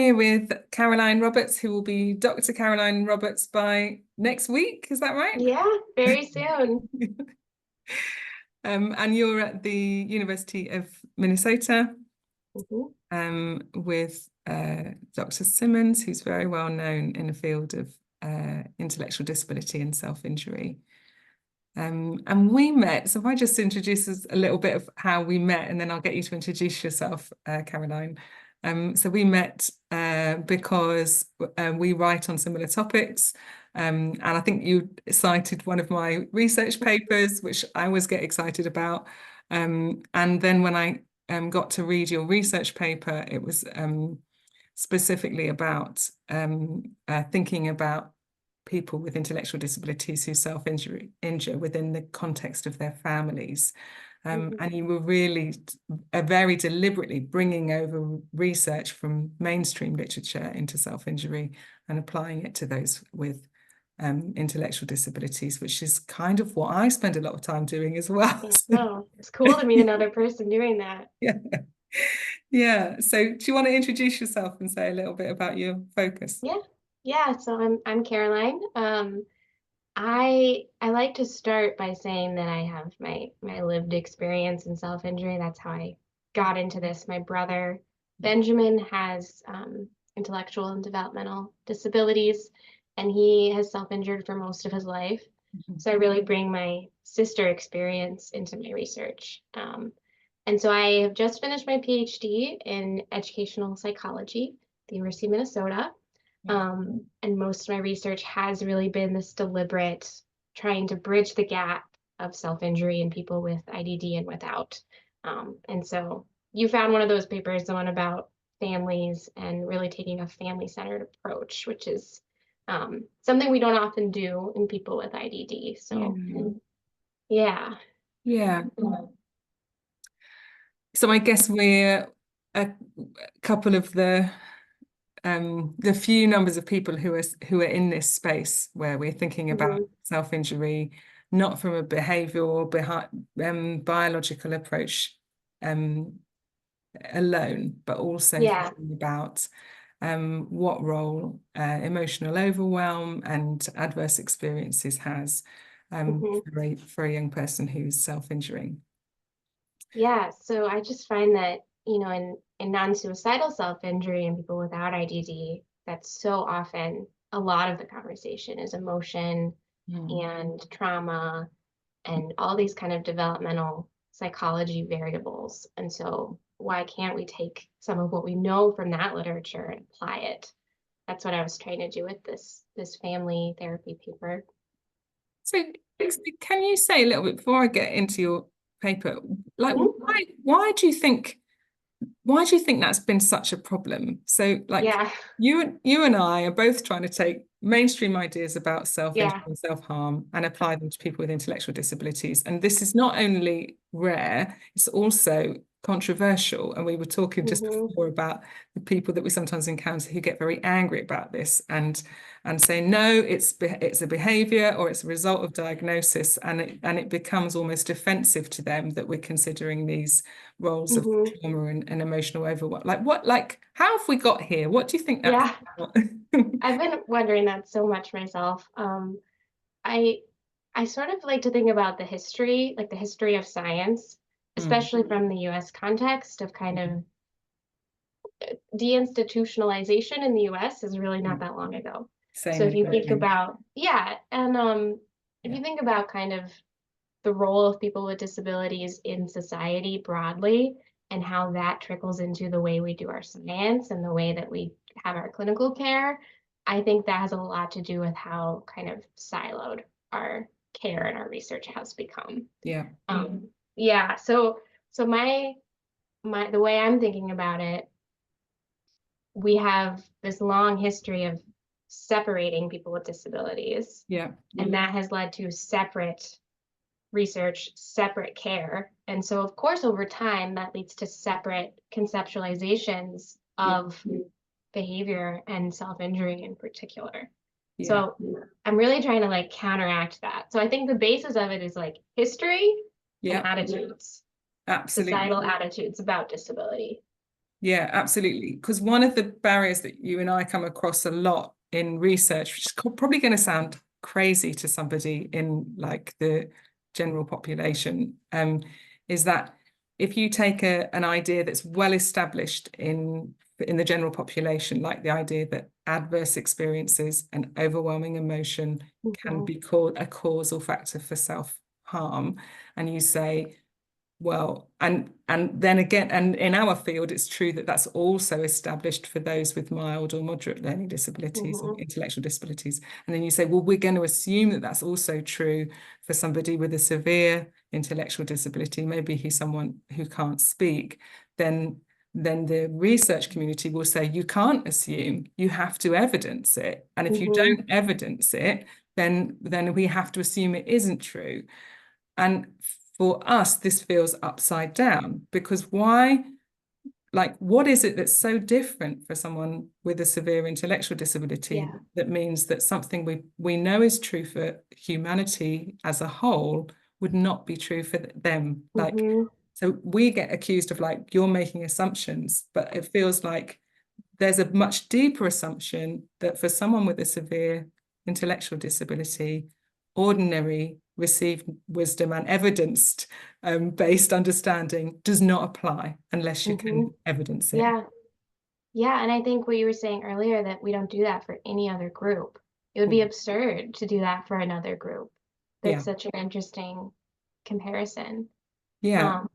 Here with Caroline Roberts, who will be Dr. Caroline Roberts by next week. Is that right? Yeah, very soon. And you're at the University of Minnesota Mhm. with Dr. Simmons, who's very well known in the field of intellectual disability and self-injury. And we met, so if I just introduce us a little bit of how we met, and then I'll get you to introduce yourself, Caroline. So we met because we write on similar topics. And I think you cited one of my research papers, which I always get excited about. And then when I got to read your research paper, it was specifically about thinking about people with intellectual disabilities who self-injure within the context of their families. And you were really very deliberately bringing over research from mainstream literature into self-injury and applying it to those with intellectual disabilities, which is kind of what I spend a lot of time doing as well. Oh, it's cool to meet another person doing that. Yeah. Yeah. So do you want to introduce yourself and say a little bit about your focus? Yeah, yeah. So I'm Caroline. I like to start by saying that I have my lived experience in self-injury. That's how I got into this. My brother Benjamin has intellectual and developmental disabilities, and he has self-injured for most of his life. So I really bring my sister experience into my research. And so I have just finished my PhD in educational psychology at the University of Minnesota. And most of my research has really been this deliberate trying to bridge the gap of self-injury in people with IDD and without. And so you found one of those papers, the one about families and really taking a family-centered approach, which is something we don't often do in people with IDD. So yeah. Yeah. So I guess we're a couple of the few numbers of people who are in this space where we're thinking about self-injury, not from a behavioural, biological approach alone, but also Yeah. thinking about what role emotional overwhelm and adverse experiences has for a young person who's self-injuring. Yeah, so I just find that, in non-suicidal self-injury and people without IDD, that's so often a lot of the conversation is emotion and trauma and all these kind of developmental psychology variables. And so why can't we take some of what we know from that literature and apply it? That's what I was trying to do with this family therapy paper. So, can you say a little bit before I get into your paper, like Mhm. why do you think that's been such a problem? So, like Yeah, you and I are both trying to take mainstream ideas about self-injury yeah. and self-harm and apply them to people with intellectual disabilities. And this is not only rare, it's also controversial. And we were talking just hmm before about the people that we sometimes encounter who get very angry about this and say, no, it's a behavior or it's a result of diagnosis, and it becomes almost offensive to them that we're considering these roles of hmm trauma and emotional overwhelm. Like how have we got here? What do you think that's Yeah. about? I've been wondering that so much myself. I I sort of like to think about the history, like the history of science, Mm, especially from the US context of kind of deinstitutionalization in the US is really not mm. that long ago. So Same if in you think Britain. about, yeah, and if Yeah, you think about kind of the role of people with disabilities in society broadly and how that trickles into the way we do our science and the way that we have our clinical care, I think that has a lot to do with how kind of siloed our care and our research has become. yeah, Yeah, so my the way I'm thinking about it, we have this long history of separating people with disabilities, yeah, and that has led to separate research, separate care. And so, of course, over time, that leads to separate conceptualizations yeah, of behavior and self-injury in particular. yeah, So I'm really trying to like counteract that. So I think the basis of it is like history and yeah, attitudes, absolutely. societal attitudes about disability. Yeah, absolutely. Because one of the barriers that you and I come across a lot in research, which is probably going to sound crazy to somebody in like the general population, is that if you take an idea that's well established in the general population, like the idea that adverse experiences and overwhelming emotion can Mhm. be called a causal factor for self-harm, and you say, well, and then again, and in our field, it's true that that's also established for those with mild or moderate learning disabilities and Mhm. intellectual disabilities. And then you say, well, we're going to assume that that's also true for somebody with a severe intellectual disability. Maybe he's someone who can't speak. Then the research community will say, you can't assume, you have to evidence it. And if you Mhm. don't evidence it, then we have to assume it isn't true. And for us, this feels upside down because why? Like, what is it that's so different for someone with a severe intellectual disability Yeah. that means that something we know is true for humanity as a whole would not be true for them? Like, Mhm. so we get accused of like, you're making assumptions, but it feels like there's a much deeper assumption that for someone with a severe intellectual disability, ordinary received wisdom and evidenced based understanding does not apply unless you Mhm. can evidence it. Yeah. Yeah, and I think what you were saying earlier that we don't do that for any other group. It would be absurd to do that for another group. Yeah, That's such an interesting comparison. yeah, Um,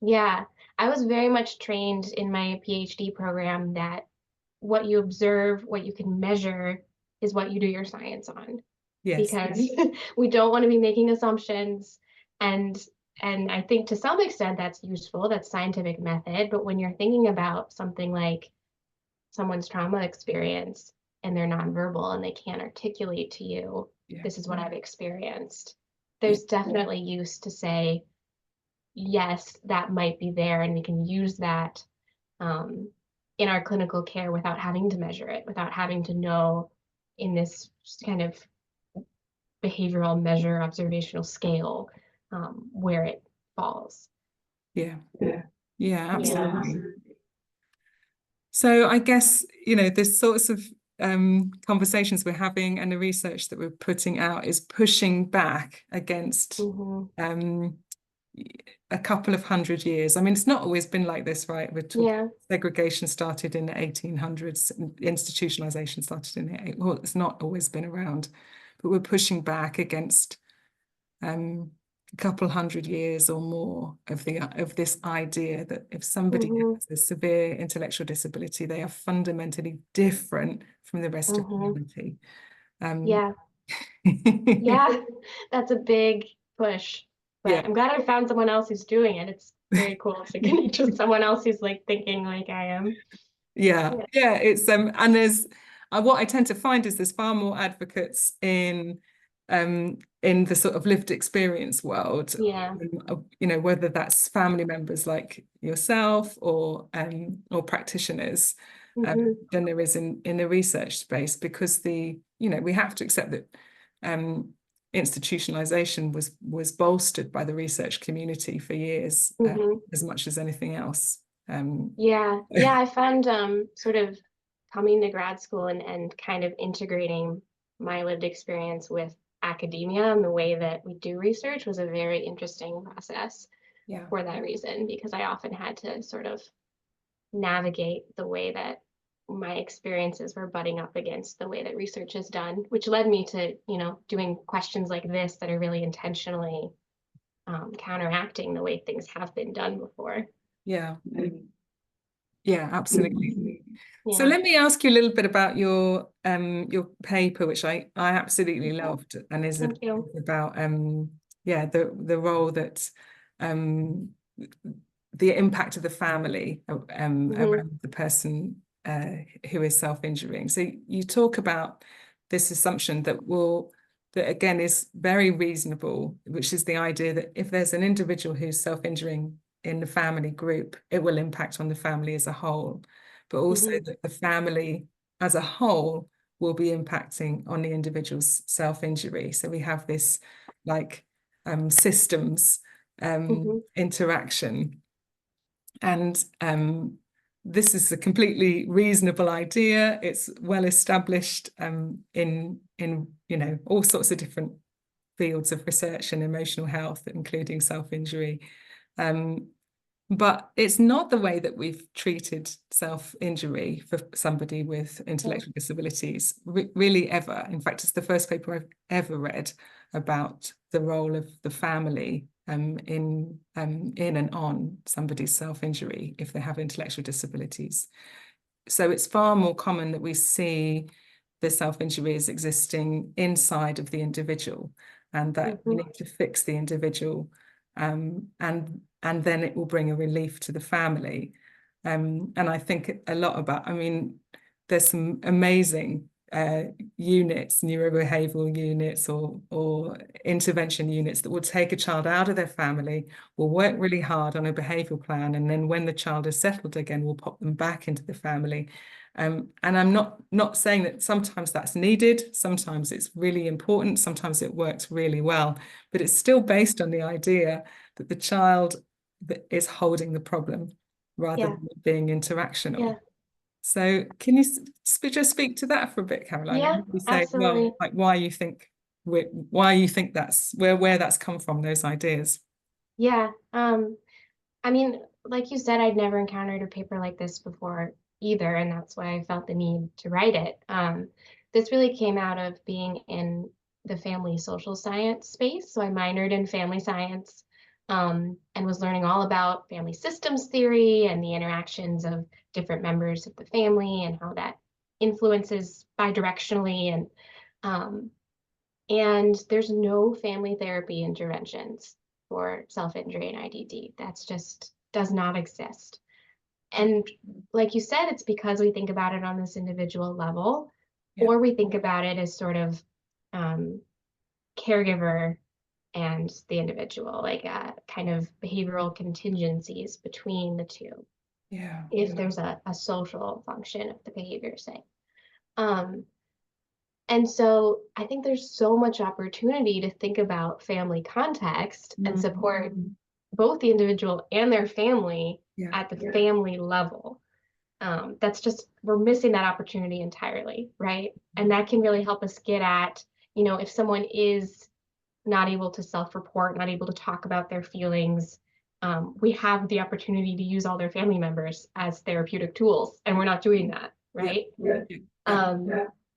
yeah, I was very much trained in my PhD program that what you observe, what you can measure, is what you do your science on. yes, Because we don't want to be making assumptions, and and I think to some extent that's useful, that's scientific method, but when you're thinking about something like someone's trauma experience and they're nonverbal and they can't articulate to you, yeah, this is what I've experienced. yeah, There's definitely use to say, yes, that might be there, and we can use that um, in our clinical care without having to measure it, without having to know in this kind of behavioral measure observational scale where it falls. yeah, yeah, Yeah. absolutely. So I guess, the sorts of conversations we're having and the research that we're putting out is pushing back against Hmm. um, a couple of 100 years. I mean, it's not always been like this, right? We're talking Yeah. segregation started in the 1800s, institutionalization started in well, it's not always been around, but we're pushing back against a couple 100 years or more of this idea that if somebody Hmm. has a severe intellectual disability, they are fundamentally different from the rest of Hmm. humanity. Um, Yeah. Yeah. That's a big push. yeah. But I'm glad I found someone else who's doing it. It's very cool to connect with someone else who's like thinking like I am. Yeah, Yeah. yeah, it's and there's what I tend to find is there's far more advocates in the sort of lived experience world, Yeah. whether that's family members like yourself or practitioners, Hmm. than there is in the research space because we have to accept that institutionalization was bolstered by the research community for years, Hmm. as much as anything else. Um, Yeah. Yeah. I found sort of coming to grad school and kind of integrating my lived experience with academia and the way that we do research was a very interesting process yeah. for that reason, because I often had to sort of navigate the way that my experiences were butting up against the way that research is done, which led me to, doing questions like this that are really intentionally counteracting the way things have been done before. Yeah. Yeah, absolutely. So Yeah. let me ask you a little bit about your paper, which I absolutely loved, and is Thank you. about the role that um the impact of the family Hmm. around the person who is self-injuring. So you talk about this assumption that again is very reasonable, which is the idea that if there's an individual who's self-injuring in the family group, it will impact on the family as a whole, but also Hmm. that the family as a whole will be impacting on the individual's self-injury. So we have this like systems Hmm. interaction. And this is a completely reasonable idea. It's well established in all sorts of different fields of research and emotional health, including self-injury. But it's not the way that we've treated self-injury for somebody with intellectual disabilities, really ever. In fact, it's the first paper I've ever read about the role of the family in and on somebody's self-injury if they have intellectual disabilities. So it's far more common that we see the self-injury as existing inside of the individual, and that we need to fix the individual, and then it will bring a relief to the family. And I think a lot about, I mean, there's some amazing units, neurobehavioral units or intervention units that will take a child out of their family, will work really hard on a behavioural plan, and then when the child is settled again, will pop them back into the family. And I'm not saying that sometimes that's needed, sometimes it's really important, sometimes it works really well, but it's still based on the idea that the child that is holding the problem rather than it being interactional. Yeah. So can you just speak to that for a bit, Caroline? Yeah, You say, absolutely. well, like why you think that's where that's come from, those ideas. Yeah. I mean, like you said, I'd never encountered a paper like this before either, and that's why I felt the need to write it. This really came out of being in the family social science space. So I minored in family science, and was learning all about family systems theory and the interactions of different members of the family and how that influences bidirectionally. And there's no family therapy interventions for self-injury and IDD. That's just does not exist. And like you said, it's because we think about it on this individual level, Yeah. or we think about it as sort of caregiver and the individual, like kind of behavioral contingencies between the two. Yeah. If there's a social function of the behavior, say. And so I think there's so much opportunity to think about family context and support both the individual and their family at the family level. That's just, we're missing that opportunity entirely, right? And that can really help us get at, if someone is not able to self-report, not able to talk about their feelings, we have the opportunity to use all their family members as therapeutic tools, and we're not doing that, right?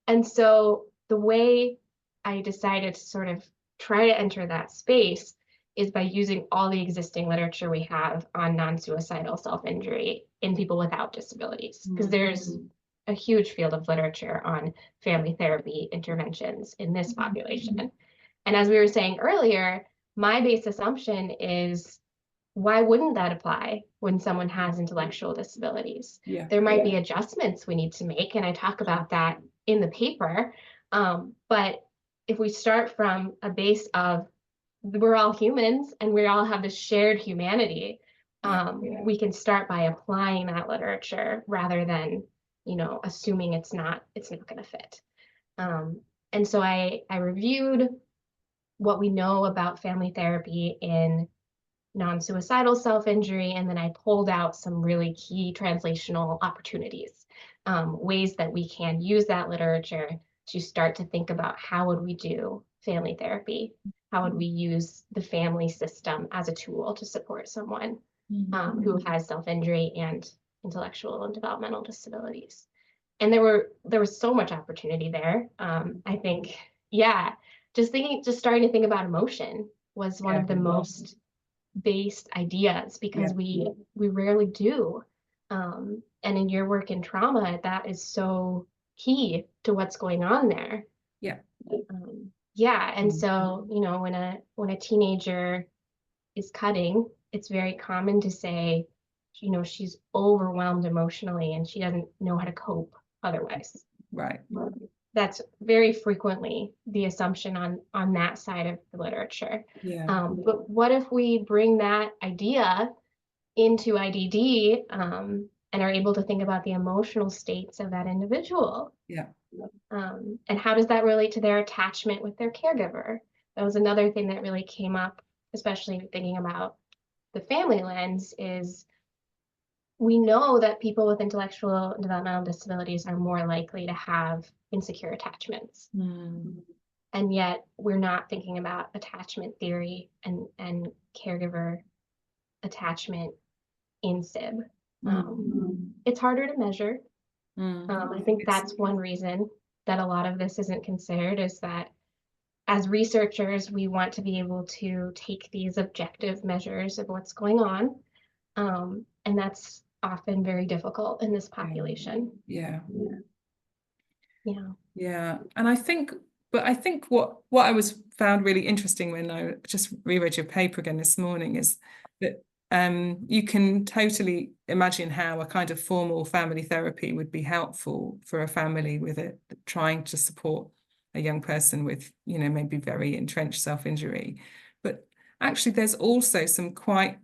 And so the way I decided to sort of try to enter that space is by using all the existing literature we have on non-suicidal self-injury in people without disabilities, because there's a huge field of literature on family therapy interventions in this population. And as we were saying earlier, my base assumption is, why wouldn't that apply when someone has intellectual disabilities? There might be adjustments we need to make, and I talk about that in the paper. But if we start from a base of we're all humans and we all have this shared humanity, we can start by applying that literature rather than, assuming it's not going to fit. And so I reviewed what we know about family therapy in non-suicidal self-injury, and then I pulled out some really key translational opportunities, ways that we can use that literature to start to think about how would we do family therapy, how would we use the family system as a tool to support someone who has self-injury and intellectual and developmental disabilities. And there was so much opportunity there. I think, just starting to think about emotion was one of the most based ideas, because we rarely do. And in your work in trauma, that is so key to what's going on there. And so, when a teenager is cutting, it's very common to say, she's overwhelmed emotionally and she doesn't know how to cope otherwise. Right. That's very frequently the assumption on that side of the literature. But what if we bring that idea into IDD, and are able to think about the emotional states of that individual? And how does that relate to their attachment with their caregiver? That was another thing that really came up, especially thinking about the family lens, is we know that people with intellectual and developmental disabilities are more likely to have insecure attachments. Mm. And yet we're not thinking about attachment theory and caregiver attachment in SIB. It's harder to measure. I think that's one reason that a lot of this isn't considered, is that as researchers, we want to be able to take these objective measures of what's going on. And that's often very difficult in this population. Yeah. Yeah. Yeah. And I think what I was found really interesting when I just reread your paper again this morning is that you can totally imagine how a kind of formal family therapy would be helpful for a family with it trying to support a young person with, maybe very entrenched self-injury. But actually, there's also some quite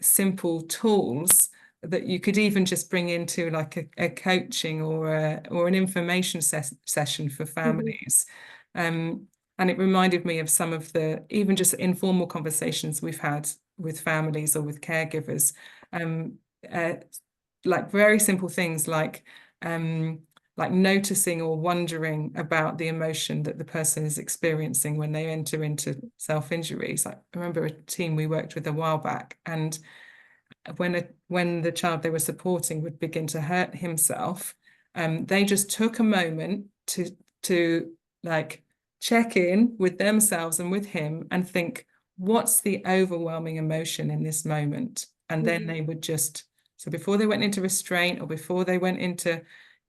simple tools that you could even just bring into like a coaching or an information session for families. And it reminded me of some of the even just informal conversations we've had with families or with caregivers. Um, uh, like very simple things like noticing or wondering about the emotion that the person is experiencing when they enter into self-injuries. Like, I remember a team we worked with a while back, and when the child they were supporting would begin to hurt himself, they just took a moment to like check in with themselves and with him and think, what's the overwhelming emotion in this moment? And then they would just, so before they went into restraint or before they went into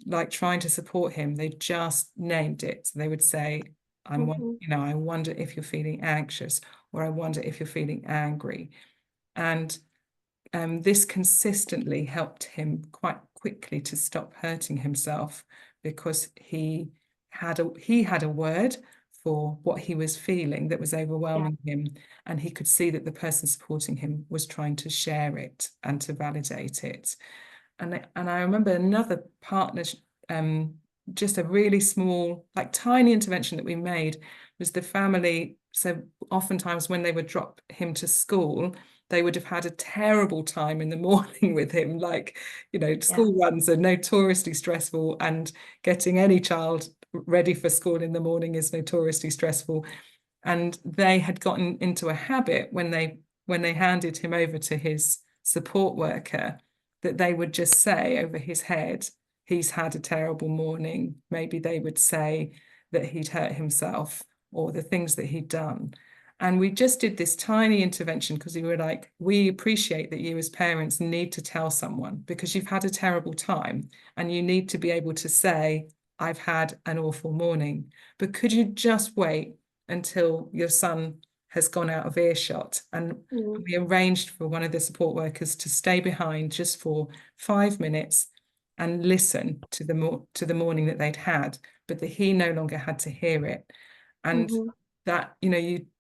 like trying to support him, they just named it. So they would say, I wonder if you're feeling anxious, or I wonder if you're feeling angry. And this consistently helped him quite quickly to stop hurting himself, because he had a word for what he was feeling that was overwhelming him, and he could see that the person supporting him was trying to share it and to validate it. And I remember another partner, just a really small, like tiny intervention that we made was the family. So oftentimes when they would drop him to school, they would have had a terrible time in the morning with him. Like, school runs are notoriously stressful, and getting any child ready for school in the morning is notoriously stressful. And they had gotten into a habit when they handed him over to his support worker, that they would just say over his head, he's had a terrible morning. Maybe they would say that he'd hurt himself or the things that he'd done. And we just did this tiny intervention because we were like, we appreciate that you as parents need to tell someone because you've had a terrible time and you need to be able to say, I've had an awful morning. But could you just wait until your son has gone out of earshot? And we arranged for one of the support workers to stay behind just for 5 minutes and listen to the morning that they'd had, but that he no longer had to hear it. And that,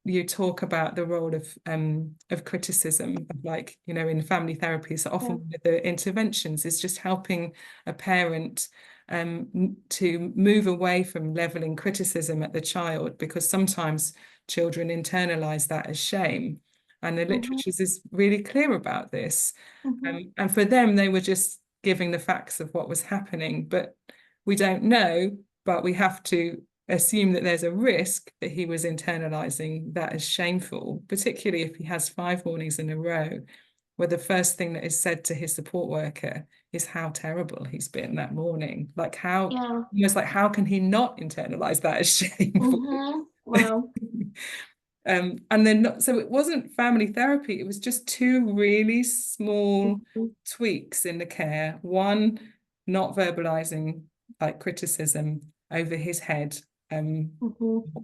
you talk about the role of criticism, of like, in family therapy. So often one of the interventions is just helping a parent to move away from leveling criticism at the child, because sometimes children internalize that as shame. And the literature is really clear about this. And for them, they were just giving the facts of what was happening, but we don't know, but we have to assume that there's a risk that he was internalizing that as shameful, particularly if he has 5 mornings in a row where the first thing that is said to his support worker is how terrible he's been that morning. Like almost like, how can he not internalize that as shameful? Wow. And then so it wasn't family therapy, it was just two really small tweaks in the care. One, not verbalizing like criticism over his head,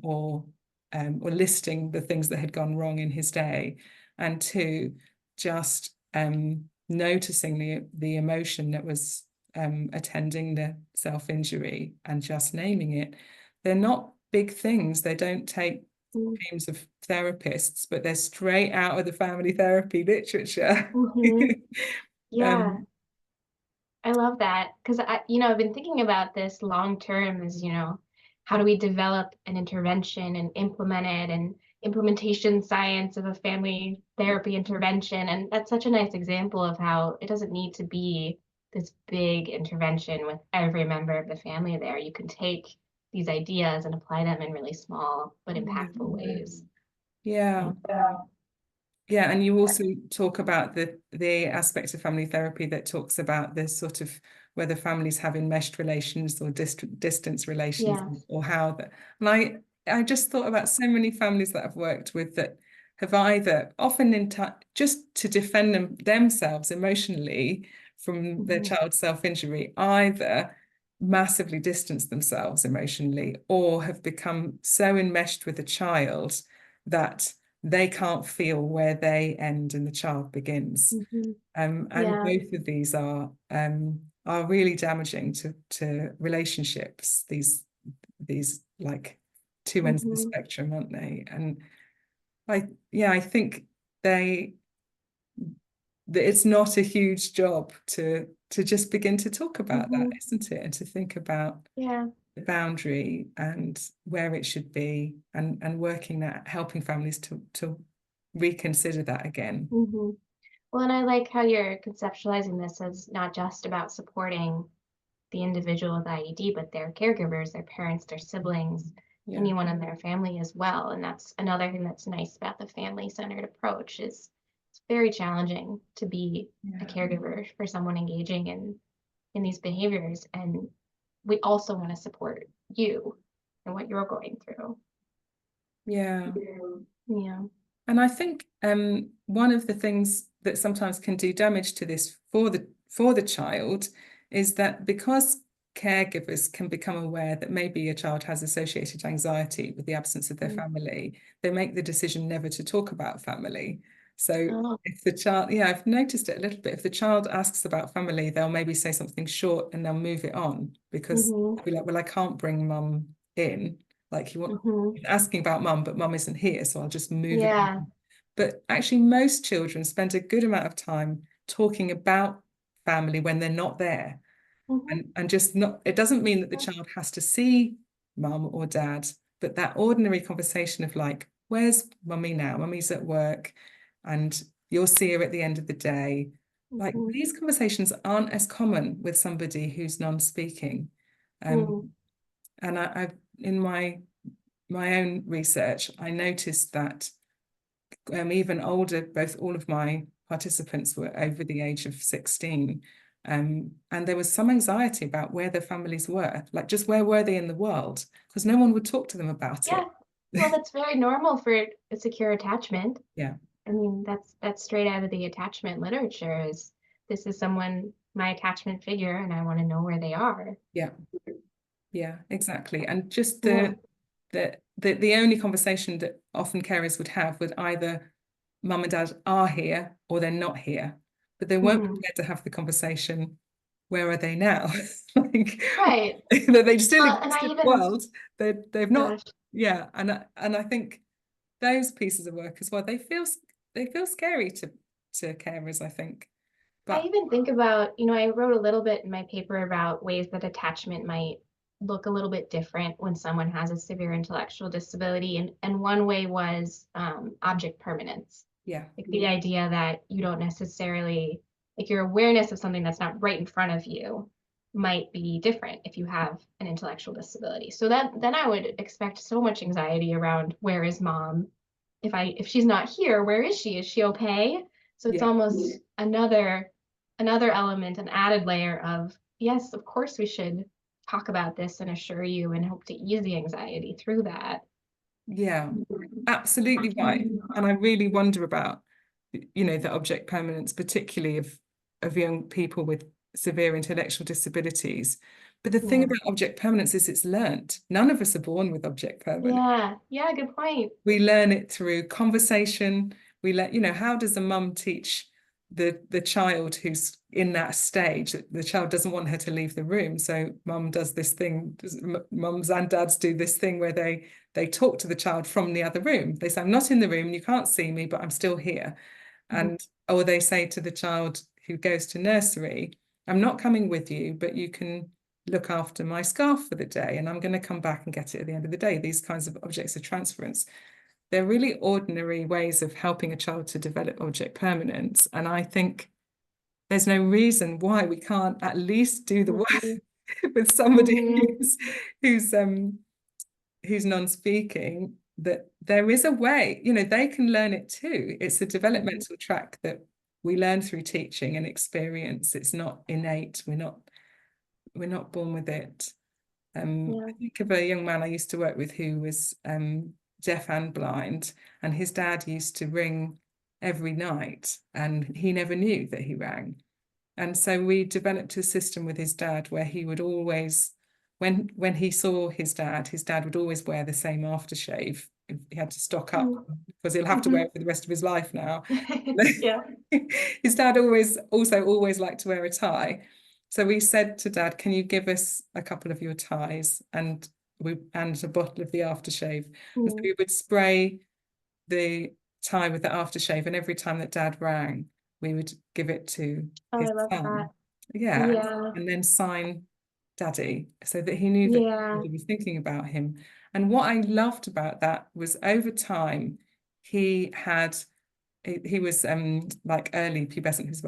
or listing the things that had gone wrong in his day. And two, just noticing the emotion that was attending the self-injury and just naming it. They're not big things. They don't take teams of therapists, but they're straight out of the family therapy literature. Yeah, Um, I love that because I've been thinking about this long term as, how do we develop an intervention and implement it? And implementation science of a family therapy intervention. And that's such a nice example of how it doesn't need to be this big intervention with every member of the family there. You can take these ideas and apply them in really small but impactful ways. Yeah. Yeah, and you also talk about the aspect of family therapy that talks about this sort of whether families have enmeshed relations or distance relations, Yes. or how that. And I just thought about so many families that I've worked with that have either often just to defend themselves emotionally from their Mm-hmm. child's self-injury, either massively distanced themselves emotionally or have become so enmeshed with the child that they can't feel where they end and the child begins. Mm-hmm. And Yeah. both of these are really damaging to relationships. These like two ends of the Mm-hmm. spectrum, aren't they? And I think they it's not a huge job to just begin to talk about that, Mm-hmm. isn't it? And to think about Yeah. the boundary and where it should be, and working that, helping families to reconsider that again. Mm-hmm. Well, and I like how you're conceptualizing this as not just about supporting the individual with IED, but their caregivers, their parents, their siblings, Yeah, anyone in their family as well. And that's another thing that's nice about the family-centered approach is it's very challenging to be a yeah, caregiver for someone engaging in these behaviors. And we also want to support you and what you're going through. yeah. Yeah. And I think one of the things that sometimes can do damage to this for the child is that because caregivers can become aware that maybe a child has associated anxiety with the absence of their Mm. family, they make the decision never to talk about family. So Oh. if the child, yeah, I've noticed it a little bit. If the child asks about family, they'll maybe say something short and they'll move it on because Mm-hmm. they'll be like, well, I can't bring mum in. Like you want Mm-hmm. asking about mum, but mum isn't here, so I'll just move it. Yeah. But actually, most children spend a good amount of time talking about family when they're not there. Mm-hmm. And just not, it doesn't mean that the child has to see mum or dad, but that ordinary conversation of like, where's mummy now? Mummy's at work, and you'll see her at the end of the day. Like Mm-hmm. these conversations aren't as common with somebody who's non-speaking. Um, Mm. and I've in my own research, I noticed that even older, both all of my participants were over the age of 16. And there was some anxiety about where their families were, like just where were they in the world? Because no one would talk to them about Yeah. it. Well, that's very normal for a secure attachment. Yeah, I mean, that's straight out of the attachment literature is this is someone, my attachment figure, and I want to know where they are. yeah, yeah, exactly. And just Yeah. the only conversation that often carers would have with either mum and dad are here or they're not here, but they weren't Hmm. prepared to have the conversation, where are they now? Like Right. that they still And exist I in the even, world. They've not, gosh, yeah. And I think those pieces of work as well, they feel scary to carers, I think. I But even think about, I wrote a little bit in my paper about ways that attachment might look a little bit different when someone has a severe intellectual disability. And one way was object permanence. yeah, Like the idea that you don't necessarily, like your awareness of something that's not right in front of you might be different if you have an intellectual disability. So that then I would expect so much anxiety around where is mom? If she's not here, where is she? Is she okay? So it's yeah, almost another element, an added layer of, yes, of course we should talk about this and assure you and hope to ease the anxiety through that. yeah, absolutely right. And I really wonder about, the object permanence, particularly of young people with severe intellectual disabilities. But the thing Yeah. about object permanence is it's learnt. None of us are born with object permanence. Yeah. Yeah. Good point. We learn it through conversation. How does a mum teach the child who's in that stage that the child doesn't want her to leave the room? So mum does this thing, mums and dads do this thing where they talk to the child from the other room. They say, I'm not in the room, you can't see me, but I'm still here. Mhm. And or they say to the child who goes to nursery, I'm not coming with you, but you can look after my scarf for the day, and I'm going to come back and get it at the end of the day. These kinds of objects of transference. they're really ordinary ways of helping a child to develop object permanence. And I think there's no reason why we can't at least do the work Mhm. with somebody Mhm. who's who's non-speaking, that there is a way, they can learn it too. It's a Mhm. developmental track that we learn through teaching and experience. It's not innate. We're not born with it. I Yeah. think of a young man I used to work with who was deaf and blind, and his dad used to ring every night, and he never knew that he rang. And so we developed a system with his dad where he would always, when he saw his dad would always wear the same aftershave. He had to stock up Mm. because he'll have to wear Mhm. it for the rest of his life now. Yeah. His dad always liked to wear a tie. So we said to Dad, can you give us a couple of your ties and a bottle of the aftershave? And so Mm. we would spray the tie with the aftershave, and every time that Dad rang, we would give it to Oh, his I love that. son. Yeah, Yeah. and then sign Daddy so that he knew that Yeah. he was thinking about him. And what I loved about that was over time, he had he was like early pubescent. He was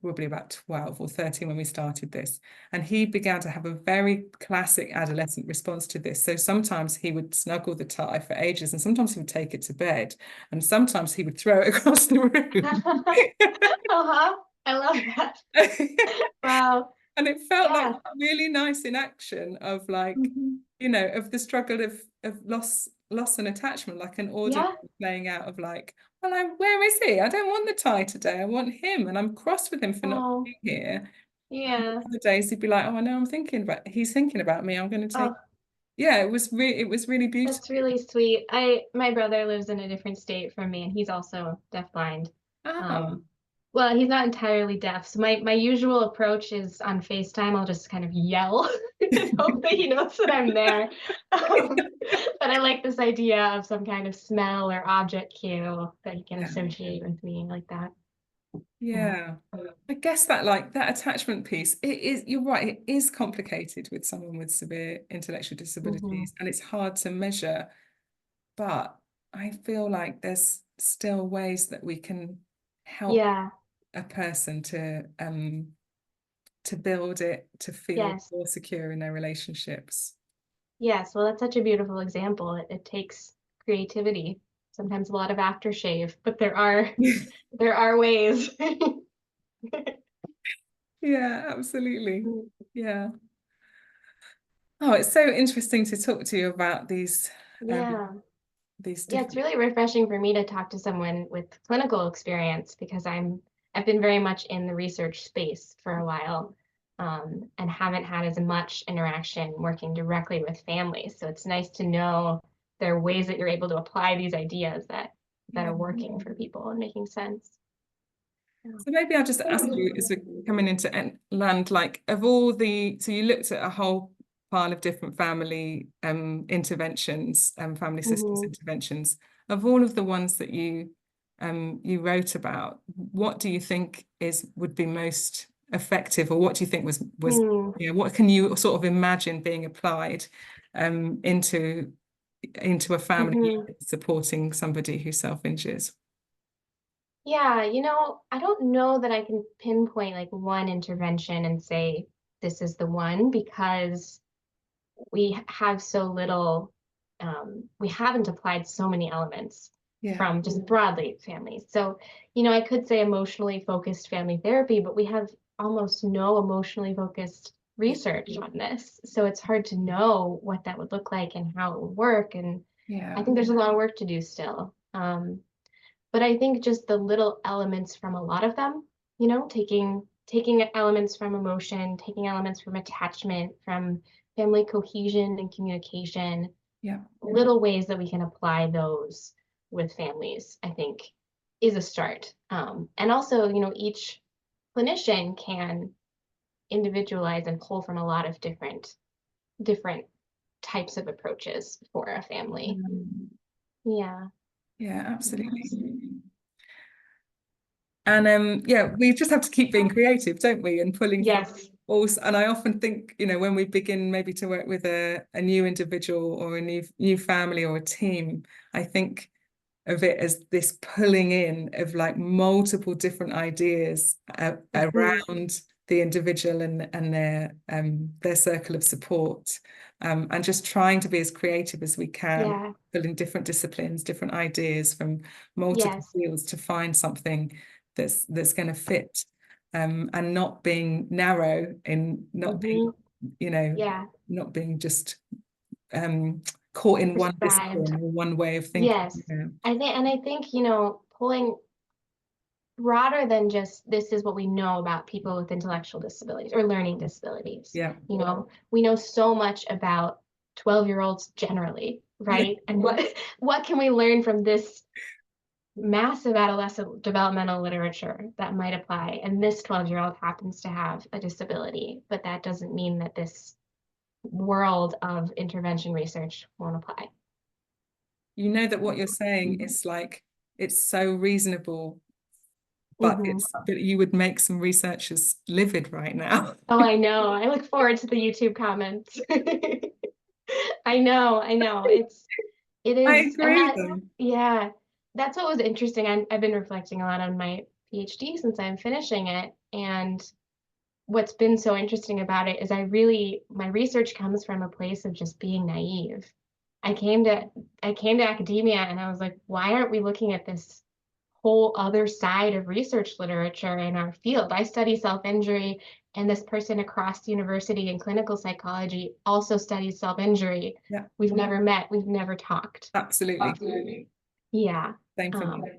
probably about 12 or 13 when we started this, and he began to have a very classic adolescent response to this. So sometimes he would snuggle the tie for ages, and sometimes he would take it to bed, and sometimes he would throw it across the room. Uh-huh. I love that. Wow. And it felt like Yeah. really nice in action of like, Mhm. of the struggle of loss and attachment, like an ordinary Yeah. playing out of like, well, where is he? I don't want the tie today. I want him, and I'm cross with him for not Oh, being here. And yeah. other days he'd be like, oh, I know he's thinking about me. I'm going to take. Oh, Yeah, it was really that's beautiful. really sweet. My brother lives in a different state from me, and he's also deafblind. Ah, Um, well, he's not entirely deaf, so my usual approach is on FaceTime, I'll just kind of yell and hope that he knows that I'm there. But I like this idea of some kind of smell or object cue that he can yeah, associate with me like that. Yeah. yeah. I guess that like that attachment piece, you're right, it is complicated with someone with severe intellectual Hmm. disabilities, and it's hard to measure, but I feel like there's still ways that we can help Yeah. a person to build it, to feel Yes. more secure in their relationships. Yes. Well, that's such a beautiful example. It takes creativity, sometimes a lot of aftershave, but there are ways. Yeah, absolutely. Yeah. Oh, it's so interesting to talk to you about Yeah. these Yeah, it's different. really refreshing for me to talk to someone with clinical experience because I've been very much in the research space for a while, and haven't had as much interaction working directly with families. So it's nice to know there are ways that you're able to apply these ideas that Yeah. are working for people and making sense. Yeah. So maybe I'll just ask you as we're coming into land, like of all so you looked at a whole pile of different family interventions and family systems Hmm. interventions. Of all of the ones that you wrote about, what do you think would be most effective, or what do you think was Hmm. what can you sort of imagine being applied into a family Hmm. supporting somebody who self-injures? Yeah, I don't know that I can pinpoint like one intervention and say this is the one because we have so little, we haven't applied so many elements Yeah. from just broadly families. So, I could say emotionally focused family therapy, but we have almost no emotionally focused Yeah. research on this. So it's hard to know what that would look like and how it would work. And I Yeah. think there's a lot of work to do still. But I think just the little elements from a lot of them, taking elements from emotion, taking elements from attachment, from family cohesion and communication, Yeah. little ways that we can apply those with families, I think is a start. And also, each clinician can individualize and pull from a lot of different types of approaches for a family. Mm. Yeah. Yeah, absolutely. Yes. And yeah, we just have to keep being creative, don't we? And pulling things Yes. also, and I often think, when we begin maybe to work with a new individual or a new family or a team, I think of it as this pulling in of like multiple different ideas Mhm. around the individual and their circle of support, and just trying to be as creative as we can, Yeah. pulling different disciplines, different ideas from multiple Yes. fields to find something that's going to fit, and not being narrow in not being, Hmm. you know, Yeah. not being just caught in one Prescribed. discipline or one way of thinking. Yes. I think, pulling broader than just this is what we know about people with intellectual disabilities or learning disabilities. Yeah. We know so much about 12-year-olds generally, Yeah. right? And what can we learn from this massive adolescent developmental literature that might apply? And this 12-year-old happens to have a disability, but that doesn't mean that this world of intervention research won't apply. You know that what you're saying is like, it's so reasonable, but Hmm. but you would make some researchers livid right now. Oh, I know. I look forward to the YouTube comments. I know. It I is, and agree though. yeah, that's what was interesting. I've been reflecting a lot on my PhD since I'm finishing it. And what's been so interesting about it is my research comes from a place of just being naive. I came to, I came to academia and I was like, why aren't we looking at this whole other side of research literature in our field? I study self-injury, and this person across the university in clinical psychology also studies self-injury. Yeah, We've never met, we've never talked. absolutely. Yeah. Same for Um, me.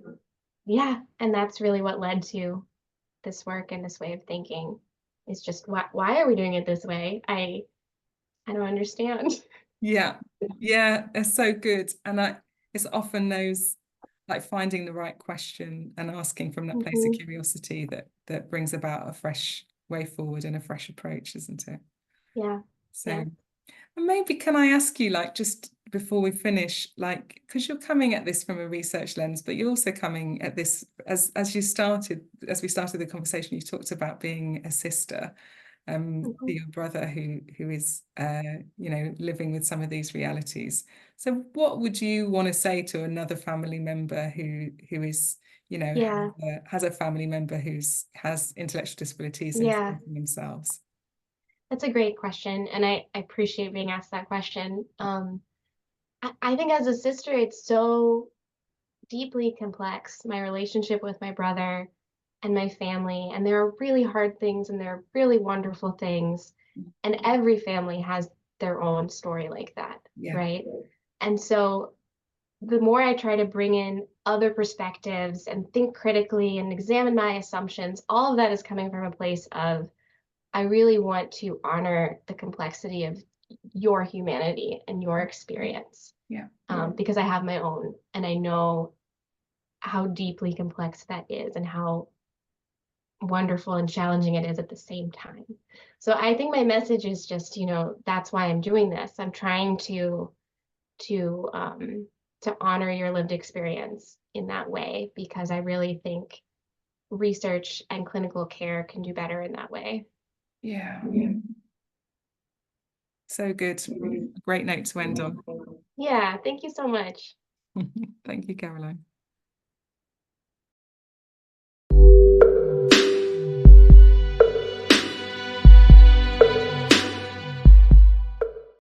yeah. And that's really what led to this work and this way of thinking. Is just why are we doing it this way? I don't understand. Yeah. Yeah, it's so good. And it's often those, like, finding the right question and asking from that place of Hmm. curiosity that brings about a fresh way forward and a fresh approach, isn't it? Yeah. So, Yeah. and maybe can I ask you, like, just before we finish, like, because you're coming at this from a research lens, but you're also coming at this as we started the conversation, you talked about being a sister, Hmm. to your brother who is, living with some of these realities. So, what would you want to say to another family member who is, Yeah. has a family member has intellectual disabilities and is Yeah. facing themselves? That's a great question, and I appreciate being asked that question. I think as a sister, it's so deeply complex, my relationship with my brother and my family. And there are really hard things and there are really wonderful things. And every family has their own story like that, Yeah, right? And so the more I try to bring in other perspectives and think critically and examine my assumptions, all of that is coming from a place of I really want to honor the complexity of your humanity and your experience, yeah, because I have my own and I know how deeply complex that is and how wonderful and challenging it is at the same time. So I think my message is just, that's why I'm doing this. I'm trying to to honor your lived experience in that way because I really think research and clinical care can do better in that way. yeah. So good. Great note to end on. Yeah, thank you so much. Thank you, Caroline.